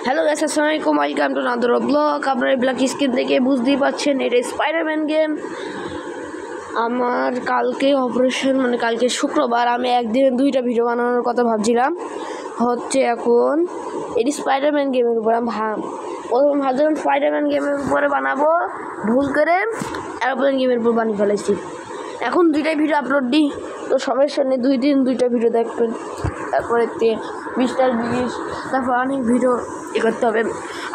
Hello guys, আসসালামু আলাইকুম, welcome to another blog. আপনারা ব্ল্যাক স্ক্রিন থেকে বুঝতেই পারছেন এটা স্পাইডারম্যান গেম। আমার কালকে অপারেশন, মানে কালকে শুক্রবার, আমি একদিনে 2টা ভিডিও বানানোর কথা ভাবছিলাম। হচ্ছে এখন এটি স্পাইডারম্যান গেমের উপর আমি প্রথম ভাবছিলাম স্পাইডারম্যান গেমের উপরে বানাবো, ভুল করে এরোপ্লেন গেমের উপর বানিয়ে ফেলেছি। এখন 2টাই ভিডিও আপলোড দিই, তো সমস্যা নেই, 2 দিন 2টা ভিডিও দেখবেন। তারপরে 20টা 20, তারপর অনেক ভিডিও করতে হবে।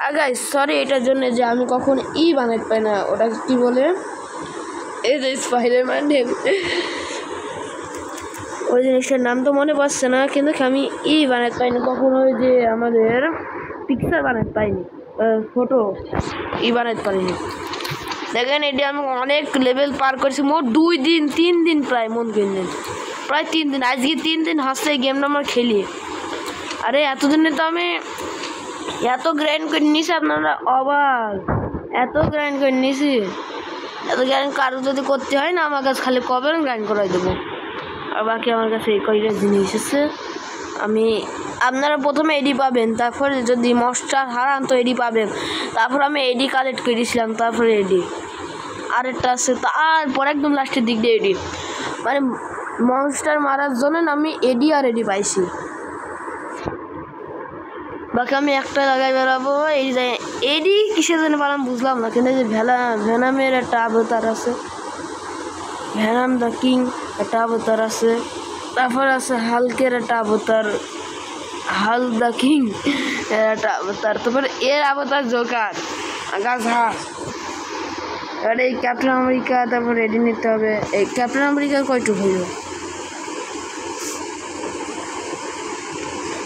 আর গাইস সরি এটার জন্য যে আমি কখন বানাতে পাই না, ওটা কি বলে, এই যে স্পাইডারম্যান ওই জিনিসটার নাম তো মনে পড়ছে না, কিন্তু আমি বানাতে পাই না কখনো। ওই যে আমাদের পিকচার বানাতে পাইনি, ফটো বানাতে পারিনি। দেখেন এটি আমি অনেক লেভেল পার করেছি, মোট 2 দিন 3 দিন প্রায়, মন কিনলেন প্রায় 3 দিন। আজকে 3 দিন হচ্ছে এই গেমটা আমার খেলি। আরে এতদিনে তো আমি এত গ্রাইন্ড করে নিয়েছি, আপনারা অবাক, এত গ্রাইন্ড করে নিয়েছি। এত গ্রাইন্ড কারো যদি করতে হয় না, আমার কাছে খালি কবে গ্রাইন্ড করাই দেবো। আর বাকি আমার কাছে এই কয়টা জিনিস আছে। আপনারা প্রথমে এডি পাবেন, তারপরে যদি মনস্টার হারান তো এডি পাবেন। তারপর আমি এডি কালেক্ট করেছিলাম, তারপরে এডি আরেকটা আছে, তারপর একদম লাস্টের দিক দিয়ে এডি, মানে মনস্টার মারার জন্য আমি এডি আর এডি পাইছি। বাকি আমি একটা জায়গায় বেরাবো, এডি কিসের জন্য পারলাম বুঝলাম না, কিন্তু যে ভ্যানামের একটা অবতার আছে, ভ্যানাম দ্য কিং একটা অবতার আছে, তারপর আছে হাল্কের একটা অবতার, হাল দ্য কিং এর একটা অবতার, তারপর এর অবতার জোকার গাধা। এবার এই ক্যাপ্টেন আমেরিকা, তারপর এডি নিতে হবে। এই ক্যাপ্টেন আমেরিকা কয়টুকু হইল,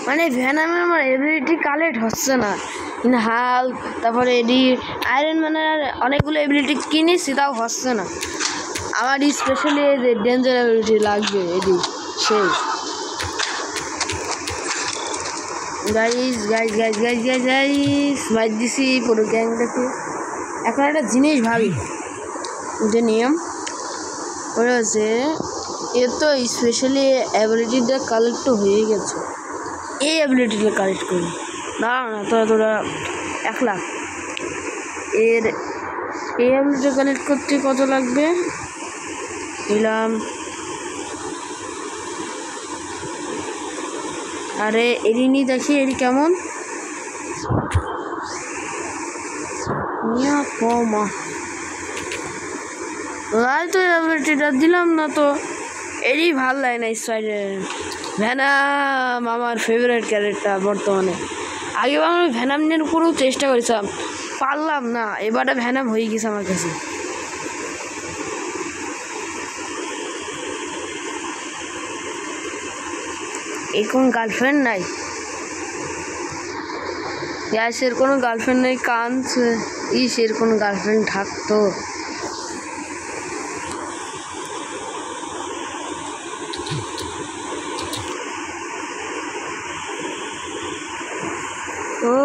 মানে ভ্যানামে আমার এবিলিটি কালেক্ট হচ্ছে না, কিন্তু হাল্ক, তারপরে এডি, আয়রন ম্যানের অনেকগুলো এবিলিটি কিনেছি, তাও হচ্ছে না আমার। স্পেশালি এই যে ডেঞ্জার এবিলিটি লাগবে এডি, সেই guys guys guys guys guys guys মার দিছি পুরো গ্যাংটাকে। এখন একটা জিনিস ভাবি, যে নিয়ম ওরা হচ্ছে এ তো স্পেশালি অ্যাবিলিটিটা কালেক্ট হয়ে গেছে, এই অ্যাবিলিটিটা কালেক্ট করি না তোরা 1 লাখ। এই অ্যাবিলিটি কালেক্ট করতে কত লাগবে দিলাম। আরে এডি নি দেখি এডি কেমন, তো অ্যাবিলিটিটা দিলাম না, তো এডি ভাল লাগে না। স্পাইডার ভ্যানাম আমার ফেভারিট ক্যারেক্টার বর্তমানে। আগে আমি ভ্যানামের উপরেও চেষ্টা করেছিলাম, পারলাম না, এবারে ভ্যানাম হয়ে গেছে আমার কাছে। এই কোন গার্লফ্রেন্ড নাই, ইয়াসের কোনো গার্লফ্রেন্ড নেই, কাঁদছে, এর কোনো গার্লফ্রেন্ড থাকতো। ও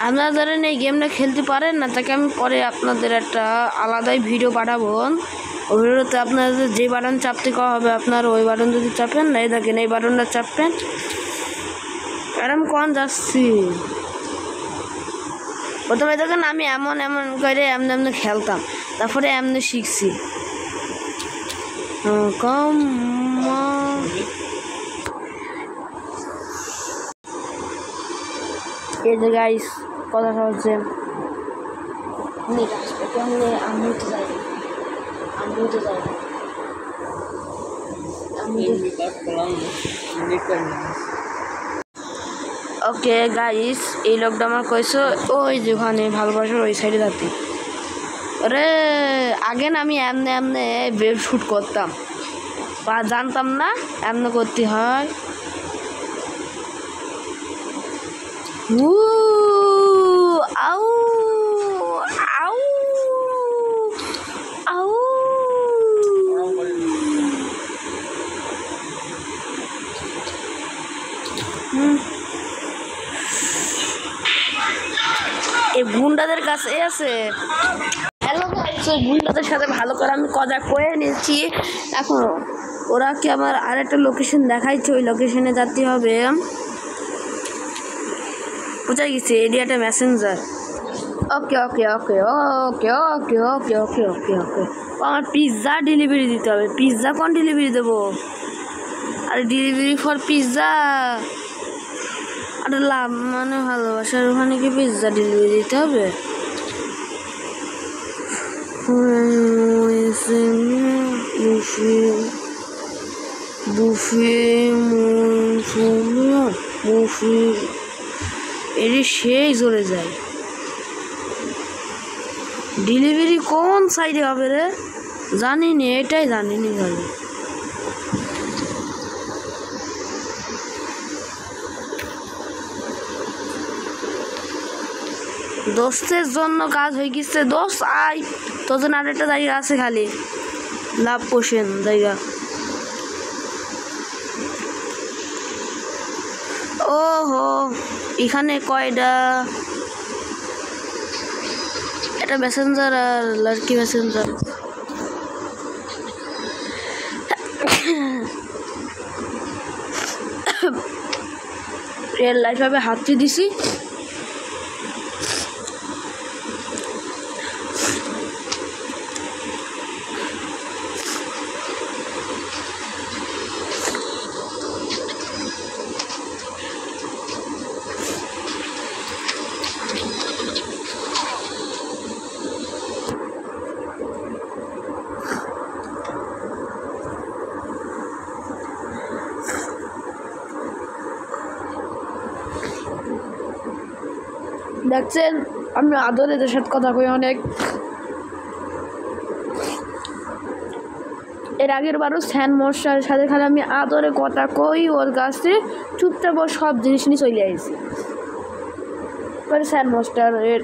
আপনারা যারা এই গেমটা খেলতে পারেন না, তাকে আমি পরে আপনাদের একটা আলাদাই ভিডিও পাঠাবো। ওই ভিডিওতে আপনাদের যে বাটন চাপতে কওয়া হবে, আপনারা ওই বাটন যদি চাপেন না, এই দেখেন এই বাটনটা চাপবেন। আর আমি কখন যাচ্ছি, প্রথমে দেখেন আমি এমন করে এমনি খেলতাম, তারপরে এমনি শিখছি। কম এই যে গাইস কথাটা হচ্ছে, ওকে গাইস, এই লোকটা আমার কইছো ওই যে ওখানে ভালোবাসার ওই সাইডে যাতে। আরে আগে না আমি এমনি ওয়েব শ্যুট করতাম, বা জানতাম না এমনি করতে হয়। আউ আউ আউ এই গুন্ডাদের কাছে আছে। হ্যালো গাইস, ওই গুন্ডাদের সাথে ভালো করে আমি কথা কয়ে নিচ্ছি এখন। ওরা কি আমার আরেকটা লোকেশন দেখাইছে, ওই লোকেশনে যেতে হবে। কোথায় গেছে? এরিয়াটা মেসেঞ্জার। ওকে ওকে ওকে ওকে ওকে ওকে ওকে ওকে ওকে আমার পিৎজা ডেলিভারি দিতে হবে। পিৎজা কোন ডেলিভারি দেবো? আরে ডেলিভারি ফর পিৎজা। আরে লাভ মানে ভালোবাসার ওখানে কি পিৎজা ডেলিভারি দিতে হবে? এর সেই চলে যায়। ডেলিভারি কোন সাইডে হবে রে? জানিনি, এটাই জানিনি ভালো। দোস্তের জন্য কাজ হয়ে গেছে। দোস্ত আই, তোর জন্য আরেকটা জায়গা আছে খালি, লাভ পোষেন জায়গা। ওহো, এখানে কয়টা? এটা মেসেঞ্জার আর লড়কি মেসেঞ্জার। রিয়েল লাইফ ভাবে হাতটি দিছি। দেখছেন, আমি আদরে এদের সাথে কথা কই অনেক। এর আগের বারও স্যান মশার সাথে খালি আমি আদরে কথা কই, ওর কাছে চুপচাপ ওর সব জিনিস নিয়ে চলে আসছি। পরে স্যান মশার এর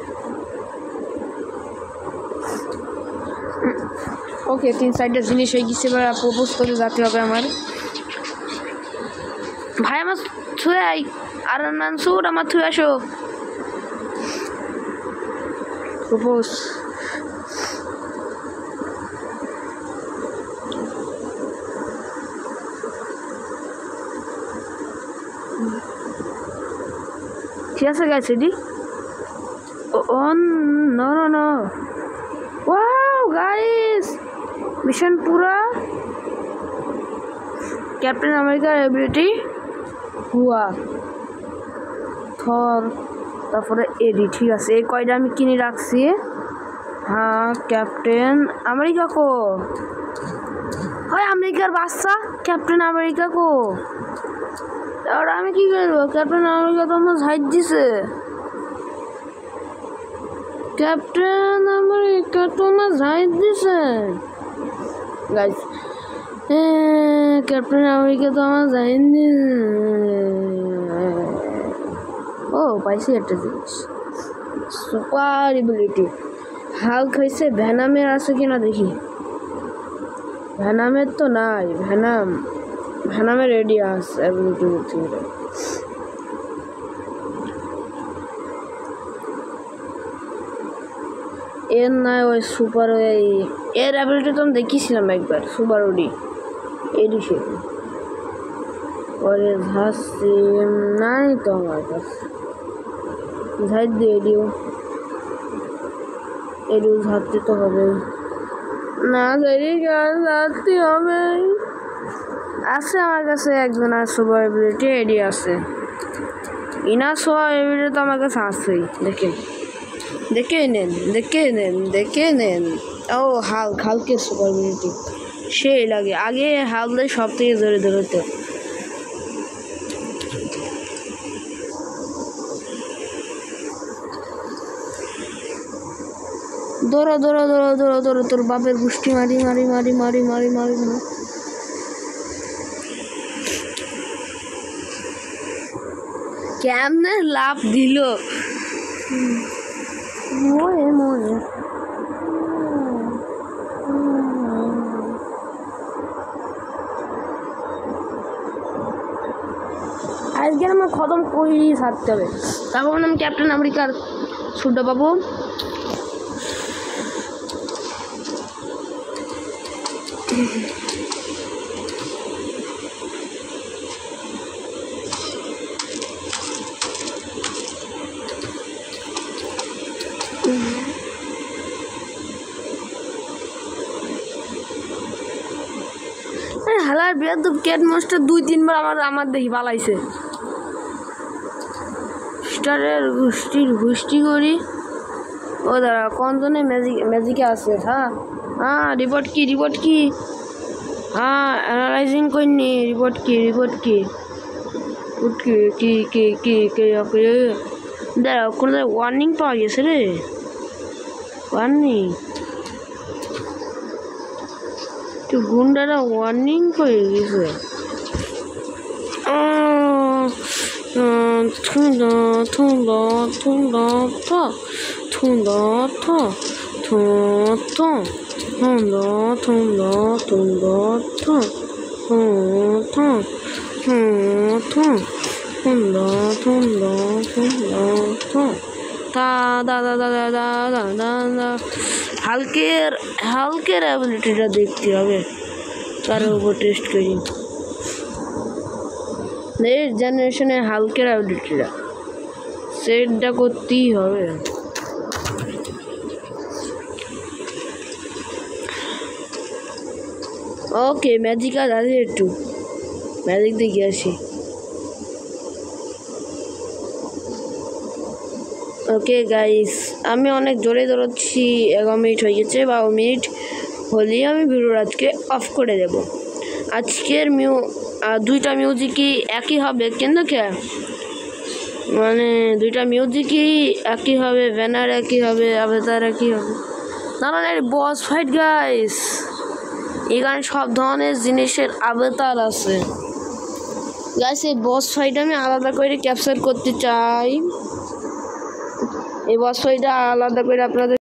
ওকে 3-4টা জিনিস হয়ে গেছে। এবার প্রপোজ করে যেতে হবে আমার। ভাই আমার ছুঁয়ে আই, আর নানসুর আমার ছুঁয়ে আসো। প্রপোজ ঠিক আছে গাইস, এডি on no no no. Wow guys, mission পুরা। ক্যাপ্টেন আমেরিকার এবিলিটি হুয়া, থর, তারপরে এডি। ঠিক আছে, এই কয়টা আমি কিনে রাখছি। হ্যাঁ, ক্যাপ্টেন আমেরিকা কো হয়? আমেরিকার বাচ্চা ক্যাপ্টেন আমেরিকা কো? আর আমি কি করবো? ক্যাপ্টেন আমেরিকা তো আমার ঝাইট দিছে। ক্যাপ্টেন আমেরিকা তো আমার ঝাইট দিছে গাইস। ক্যাপ্টেন আমেরিকা তো আমার ঝাইট দিছে। ও পাইছি একটা জিনিস, সুপার এবিলিটি। হাল্ক হয়েছে। ভ্যানামের আছে কিনা দেখি। ভ্যানামের তো নাই। ভ্যানামের রেডি আছে এবিলিটি হচ্ছে। এর নাই ওই সুপার, এর অ্যাবিলিটি তো আমি দেখিয়েছিলাম একবার, সুপার ওডি এডিশন। পরে ঝাঁসি নাই তো আমার কাছে। ঝাঁট দিয়ে এডিও ঝাঁটতে তো হবে না, ঝাঁটতে হবে। আছে আমার কাছে একজন আর সুপার এবিলিটি এডি আছে। ইনা সুপার এবিলিটি তো আমার কাছে আছেই। দেখে নেন। ও হালকের সুপার এবিলিটি সেই লাগে। আগে হাললে সব থেকে জোরে ধরতো। দৌড়ো তোর বাপের গুষ্টি মারি। কেমনে লাভ দিল মনে। আজকে আমার খতম করেই ছাড়তে হবে। তারপর আমি ক্যাপ্টেন আমেরিকার সুটটা পাবো। বেয়াদব ক্যাট মাস্টার 2-3 বার আমার দেখি পালাইছে। স্টারের গোষ্ঠী করি। ও দাঁড়া কোন জনে ম্যাজিকে আছে। হ্যাঁ রিপোর্ট কি হ্যাঁ অ্যানালাইজিং করিনি। রিপোর্ট কি দাঁড়া ওখানে ওয়ার্নিং পাওয়া গেছে রে। ওয়ার্নিং তো গুন্ডারা ওয়ার্নিং পেয়ে গেছে। হালকের অ্যাবিলিটিটা দেখতে হবে, তার উপর টেস্ট করি। নেক্সট জেনারেশনের হালকের অ্যাবিলিটিটা সেটটা করতেই হবে। ওকে ম্যাজিক আজ আছে, একটু ম্যাজিক দেখে আসি। ওকে গাইস, আমি অনেক জোরে দৌড়াচ্ছি। 11 মিনিট হয়ে গেছে, 12 মিনিট হলেই আমি ভিডিও আজকে অফ করে দেব। আজকের দুইটা মিউজিকই একই হবে, কিন্তু মানে দুইটা মিউজিকই একই হবে, ব্যানার একই হবে, আবেতার একই হবে। না বস ফাইট গাইস, এখানে সব ধরনের জিনিসের আবেতার আছে গাইস। এই বস ফাইট আমি আলাদা করে ক্যাপচার করতে চাই। এই বস ফাইটটা আলাদা করে আপনাদের